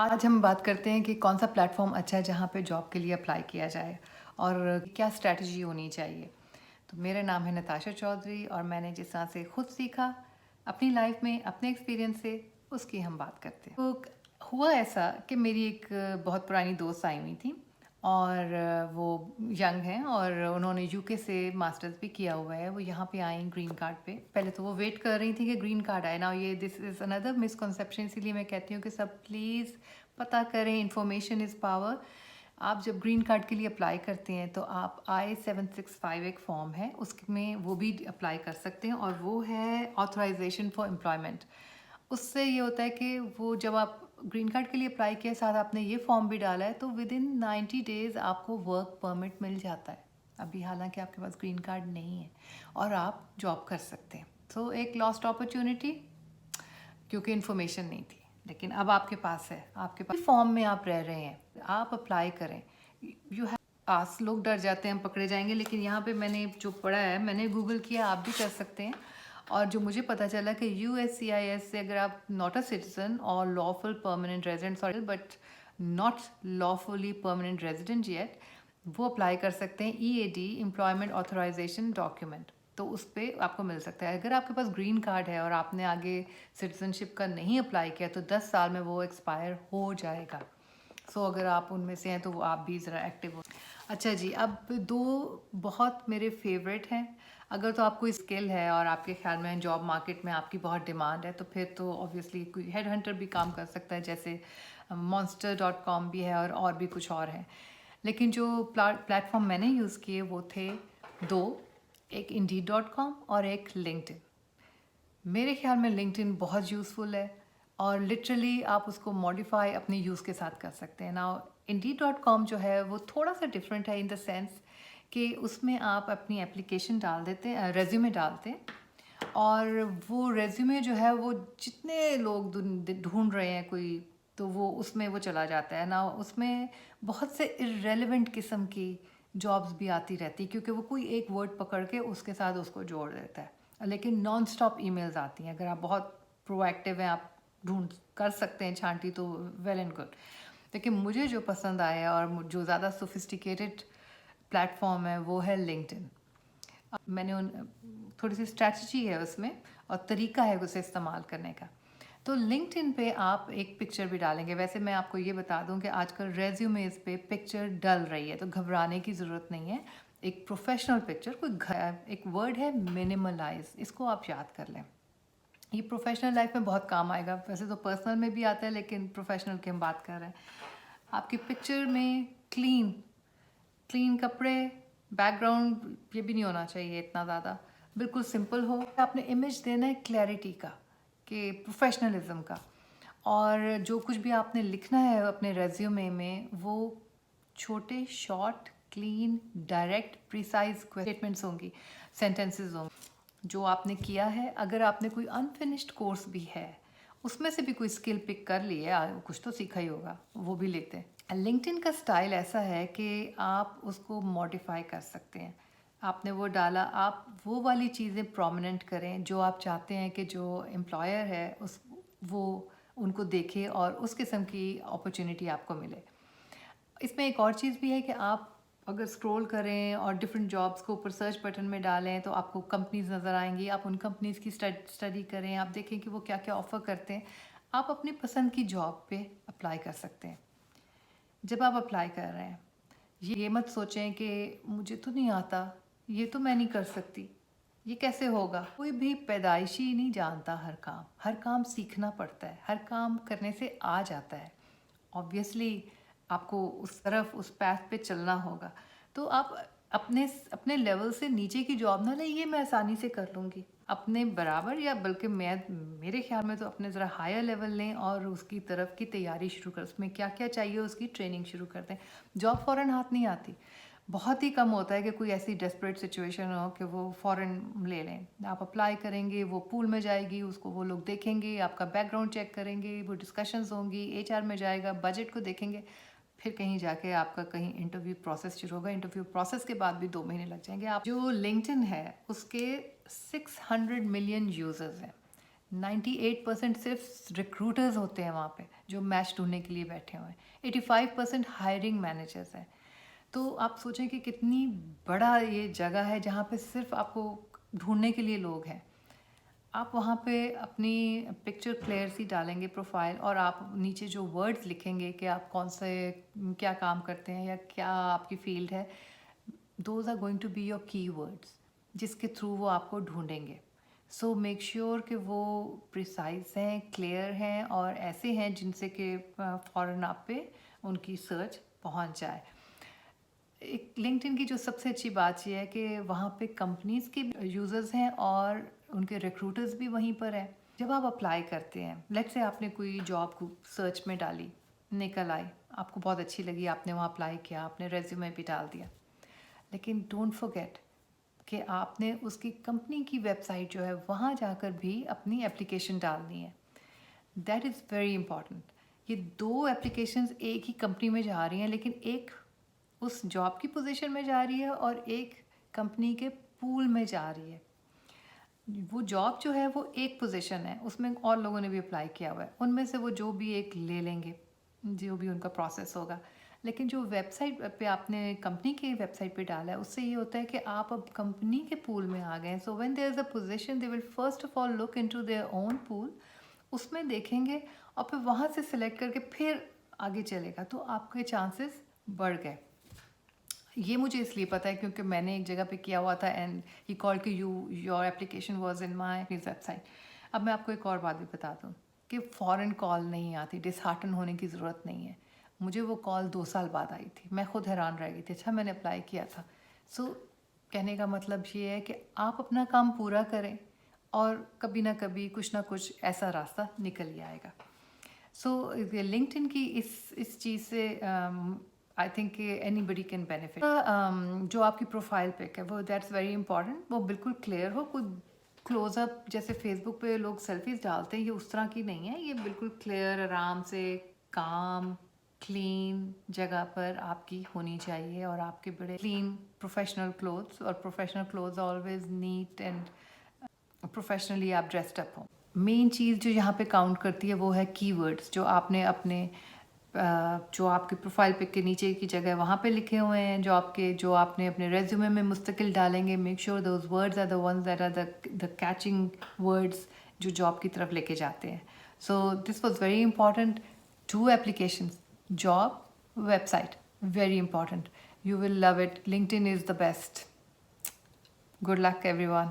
आज हम बात करते हैं कि कौन सा प्लेटफॉर्म अच्छा है जहाँ पे जॉब के लिए अप्लाई किया जाए और क्या स्ट्रैटेजी होनी चाहिए। तो मेरा नाम है नताशा चौधरी और मैंने जिस तरह से खुद सीखा अपनी लाइफ में अपने एक्सपीरियंस से उसकी हम बात करते हैं। तो हुआ ऐसा कि मेरी एक बहुत पुरानी दोस्त आई हुई थी और वो यंग हैं और उन्होंने यूके से मास्टर्स भी किया हुआ है। वो यहाँ पे आई ग्रीन कार्ड पे। पहले तो वो वेट कर रही थी कि ग्रीन कार्ड आए ना। ये दिस इज़ अनदर मिसकंसेप्शन, इसीलिए मैं कहती हूँ कि सब प्लीज़ पता करें, इन्फॉर्मेशन इज़ पावर। आप जब ग्रीन कार्ड के लिए अप्लाई करते हैं तो आप I-765 एक फॉर्म है, उसमें वो भी अप्लाई कर सकते हैं और वो है ऑथराइजेशन फॉर एम्प्लॉयमेंट। उससे ये होता है कि वो जब आप ग्रीन कार्ड के लिए अप्लाई किया, साथ आपने ये फॉर्म भी डाला है, तो विद इन 90 डेज़ आपको वर्क परमिट मिल जाता है। अभी हालांकि आपके पास ग्रीन कार्ड नहीं है और आप जॉब कर सकते हैं। तो एक लॉस्ट अपॉर्चुनिटी, क्योंकि इन्फॉर्मेशन नहीं थी। लेकिन अब आपके पास है, आपके पास फॉर्म में आप रह रहे हैं, आप अप्लाई करें। यू हैव आस लोग डर जाते हैं हम पकड़े जाएंगे, लेकिन यहाँ पे मैंने जो पढ़ा है, मैंने गूगल किया, आप भी कर सकते हैं। और जो मुझे पता चला कि USCIS से अगर आप नॉट अ सिटीजन और lawful permanent resident, sorry but not lawfully permanent resident yet, वो अप्लाई कर सकते हैं EAD, एम्प्लॉयमेंट ऑथराइजेशन डॉक्यूमेंट। तो उस पर आपको मिल सकता है। अगर आपके पास ग्रीन कार्ड है और आपने आगे सिटीजनशिप का नहीं अप्लाई किया तो 10 साल में वो एक्सपायर हो जाएगा। सो अगर आप उनमें से हैं तो वो आप भी ज़रा एक्टिव हो। अच्छा जी, अब दो बहुत मेरे फेवरेट हैं। अगर तो आपको स्किल है और आपके ख्याल में जॉब मार्केट में आपकी बहुत डिमांड है, तो फिर तो ऑब्वियसली कोई हेड हंटर भी काम कर सकता है, जैसे monster.com भी है और भी कुछ और है। लेकिन जो प्लेटफॉर्म मैंने यूज़ किए वो थे दो, एक Indeed.com और एक लिंक्डइन। मेरे ख्याल में लिंक्डइन बहुत यूज़फुल है और लिटरली आप उसको मॉडिफाई अपने यूज़ के साथ कर सकते हैं। नाउ Indeed.com जो है वो थोड़ा सा डिफरेंट है इन द सेंस कि उसमें आप अपनी एप्लीकेशन डाल देते हैं, रेज्यूमे डालते हैं, और वो रेज्यूमे जो है वो जितने लोग ढूंढ रहे हैं कोई, तो वो उसमें वो चला जाता है ना। उसमें बहुत से इर्रेलेवेंट किस्म की जॉब्स भी आती रहती, क्योंकि वो कोई एक वर्ड पकड़ के उसके साथ उसको जोड़ देता है। लेकिन नॉन स्टॉप ईमेल्स आती हैं। अगर आप बहुत प्रोएक्टिव हैं, आप ढूंढ कर सकते हैं छांटी, तो वेल एंड गुड। लेकिन मुझे जो पसंद आया और जो ज़्यादा सोफिस्टिकेटेड प्लेटफॉर्म है वो है लिंक्डइन। मैंने उन थोड़ी सी स्ट्रैटेजी है उसमें और तरीका है उसे इस्तेमाल करने का। तो लिंक्डइन पे आप एक पिक्चर भी डालेंगे। वैसे मैं आपको ये बता दूं कि आजकल रेज्यूमेज पे पिक्चर डल रही है, तो घबराने की ज़रूरत नहीं है। एक प्रोफेशनल पिक्चर, एक वर्ड है मिनिमलाइज, इसको आप याद कर लें। ये प्रोफेशनल लाइफ में बहुत काम आएगा। वैसे तो पर्सनल में भी आता है, लेकिन प्रोफेशनल की हम बात कर रहे हैं। आपकी पिक्चर में क्लीन क्लीन कपड़े, बैकग्राउंड ये भी नहीं होना चाहिए इतना ज़्यादा, बिल्कुल सिंपल हो। आपने इमेज देना है क्लैरिटी का, कि प्रोफेशनलिज्म का। और जो कुछ भी आपने लिखना है अपने रेज्यूमे में, वो छोटे, short, clean, direct, precise statements होंगी, सेंटेंसेस होंगे जो आपने किया है। अगर आपने कोई अनफिनिश्ड कोर्स भी है, उसमें से भी कोई स्किल पिक कर ली है, कुछ तो सीखा ही होगा, वो भी लेते हैं। लिंक्डइन का स्टाइल ऐसा है कि आप उसको मॉडिफाई कर सकते हैं। आपने वो डाला, आप वो वाली चीज़ें प्रोमिनेंट करें जो आप चाहते हैं कि जो एम्प्लॉयर है उस वो उनको देखे और उस किस्म की अपॉर्चुनिटी आपको मिले। इसमें एक और चीज़ भी है कि आप अगर स्क्रॉल करें और डिफरेंट जॉब्स को ऊपर सर्च बटन में डालें तो आपको कंपनीज नज़र आएंगी। आप उन कंपनीज़ की स्टडी करें, आप देखें कि वो क्या क्या ऑफ़र करते हैं। आप अपनी पसंद की जॉब पे अप्लाई कर सकते हैं। जब आप अप्लाई कर रहे हैं, ये मत सोचें कि मुझे तो नहीं आता, ये तो मैं नहीं कर सकती, ये कैसे होगा। कोई भी पैदाइशी नहीं जानता हर काम सीखना पड़ता है, हर काम करने से आ जाता है। ऑब्वियसली आपको उस तरफ, उस पैथ पे चलना होगा। तो आप अपने अपने लेवल से नीचे की जॉब ना लें, ये मैं आसानी से कर लूँगी। अपने बराबर, या बल्कि मेरे ख्याल में तो अपने ज़रा हायर लेवल लें और उसकी तरफ की तैयारी शुरू कर, उसमें क्या क्या चाहिए उसकी ट्रेनिंग शुरू कर दें। जॉब फ़ौरन हाथ नहीं आती। बहुत ही कम होता है कि कोई ऐसी डेस्परेट सिचुएशन हो कि वो फ़ौरन ले लें। आप अप्लाई करेंगे, वो पूल में जाएगी, उसको वो लोग देखेंगे, आपका बैकग्राउंड चेक करेंगे, वो डिस्कशंस होंगी, HR में जाएगा, बजट को देखेंगे, फिर कहीं जाके आपका कहीं इंटरव्यू प्रोसेस शुरू होगा। इंटरव्यू प्रोसेस के बाद भी 2 महीने लग जाएंगे। आप जो लिंक्डइन है उसके 600 मिलियन यूज़र्स हैं। 98% सिर्फ रिक्रूटर्स होते हैं वहाँ पे जो मैच ढूंढने के लिए बैठे हुए हैं। 85% हायरिंग मैनेजर्स हैं। तो आप सोचें कि कितनी बड़ा ये जगह है जहाँ पे सिर्फ आपको ढूंढने के लिए लोग हैं। आप वहाँ पे अपनी पिक्चर क्लियर सी डालेंगे प्रोफाइल, और आप नीचे जो वर्ड्स लिखेंगे कि आप कौन से क्या काम करते हैं या क्या आपकी फील्ड है, those are going to be your key words जिसके थ्रू वो आपको ढूंढेंगे। सो मेक श्योर कि वो प्रिसाइज हैं, क्लियर हैं और ऐसे हैं जिनसे कि फ़ौरन आप पे उनकी सर्च पहुंच जाए। एक लिंक्डइन की जो सबसे अच्छी बात यह है कि वहाँ पे कंपनीज के यूज़र्स हैं और उनके रिक्रूटर्स भी वहीं पर हैं। जब आप अप्लाई करते हैं, लेट्स से आपने कोई जॉब को सर्च में डाली, निकल आई, आपको बहुत अच्छी लगी, आपने वहाँ अप्लाई किया, आपने रेज्यूमे भी डाल दिया, लेकिन डोंट फॉरगेट कि आपने उसकी कंपनी की वेबसाइट जो है वहाँ जाकर भी अपनी एप्लीकेशन डालनी है। That is very important. ये दो एप्लीकेशंस एक ही कंपनी में जा रही हैं, लेकिन एक उस जॉब की पोजीशन में जा रही है और एक कंपनी के पूल में जा रही है। वो जॉब जो है वो एक पोजीशन है, उसमें और लोगों ने भी अप्लाई किया हुआ है, उनमें से वो जो भी एक ले लेंगे, जो भी उनका प्रोसेस होगा। लेकिन जो वेबसाइट पे आपने कंपनी की वेबसाइट पे डाला है, उससे ये होता है कि आप अब कंपनी के पूल में आ गए। So when there is a position, they will first of all look into their own pool, उसमें देखेंगे और फिर वहाँ से सिलेक्ट करके फिर आगे चलेगा, तो आपके चांसेस बढ़ गए। ये मुझे इसलिए पता है क्योंकि मैंने एक जगह पे किया हुआ था एंड ही कॉल कि your application was in my website. अब मैं आपको एक और बात भी बता दूँ कि फ़ौरन कॉल नहीं आती, डिसहार्टन होने की ज़रूरत नहीं है। मुझे वो कॉल 2 साल बाद आई थी, मैं खुद हैरान रह गई थी, अच्छा मैंने अप्लाई किया था। सो कहने का मतलब ये है कि आप अपना काम पूरा करें और कभी ना कभी कुछ ना कुछ ऐसा रास्ता निकल ही आएगा। सो लिंक्डइन की इस चीज़ से I think anybody can benefit. जो आपकी प्रोफाइल पिक है वो दैट्स वेरी इंपॉर्टेंट, वो बिल्कुल क्लियर हो, कोई क्लोजअप जैसे फेसबुक पे लोग सेल्फीज डालते हैं, ये उस तरह की नहीं है। ये बिल्कुल क्लियर, आराम से, काम, क्लीन जगह पर आपकी होनी चाहिए और आपके बड़े क्लीन प्रोफेशनल क्लोथ्स, और professional clothes always neat and professionally आप ड्रेस्ड अप हो। मेन चीज़ जो यहाँ पे काउंट करती है वो है कीवर्ड्स, जो आपने अपने जो आपके प्रोफाइल पिक के नीचे की जगह वहाँ पे लिखे हुए हैं, जो आपने अपने रेज्यूमे में मुस्तकिल डालेंगे। Make sure those words are the ones that are the catching words जो जॉब की तरफ लेके जाते हैं। So this was very important. 2 applications, job, website, very important. You will love it. LinkedIn is the best. Good luck, everyone.